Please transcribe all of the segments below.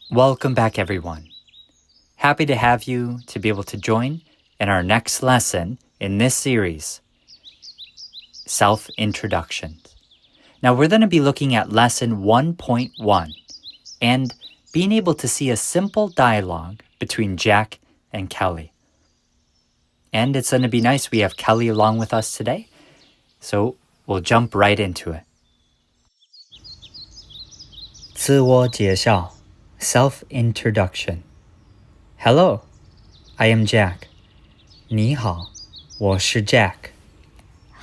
Welcome back, everyone. Happy to have you to be able to join in our next lesson in this series, Self-Introduction. Now, we're going to be looking at lesson 1.1 and being able to see a simple dialogue between Jack and Kelly. And it's going to be nice we have Kelly along with us today, so we'll jump right into it. 自我介绍 Self-Introduction. Hello, I am Jack. 你好，我是 Jack.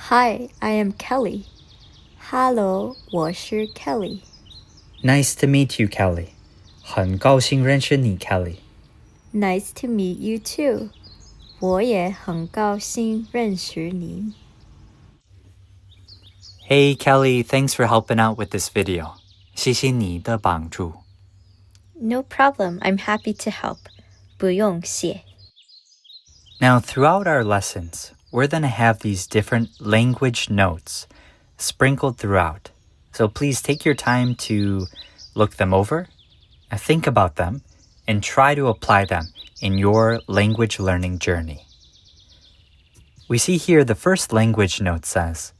Hi, I am Kelly. Hello, 我是 Kelly. Nice to meet you, Kelly. 很高兴认识你 Kelly. Nice to meet you too. 我也很高兴认识你. Hey, Kelly, thanks for helping out with this video. 谢谢你的帮助. No problem, I'm happy to help. 不用谢. Now, throughout our lessons, we're going to have these different language notes sprinkled throughout. So please take your time to look them over, think about them, and try to apply them in your language learning journey. We see here the first language note says,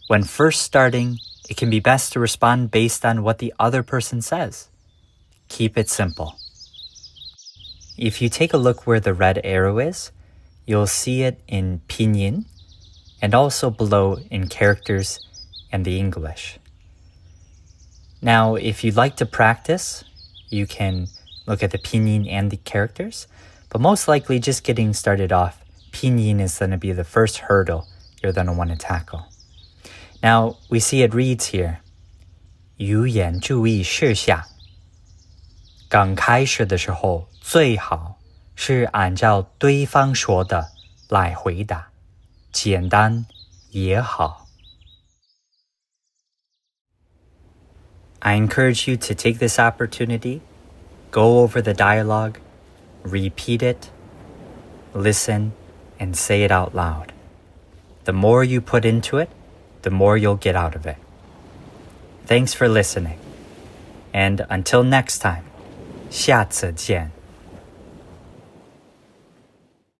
when first starting, it can be best to respond based on what the other person says. Keep it simple. If you take a look where the red arrow is, you'll see it in pinyin and also below in characters and the English. Now, if you'd like to practice, you can look at the pinyin and the characters, but most likely just getting started off, pinyin is going to be the first hurdle you're going to want to tackle. Now, we see it reads here, 语言注意事项刚开始的时候最好是按照对方说的来回答，简单也好。I encourage you to take this opportunity, go over the dialogue, repeat it, listen, and say it out loud. The more you put into it, the more you'll get out of it. Thanks for listening. And until next time, 下次见.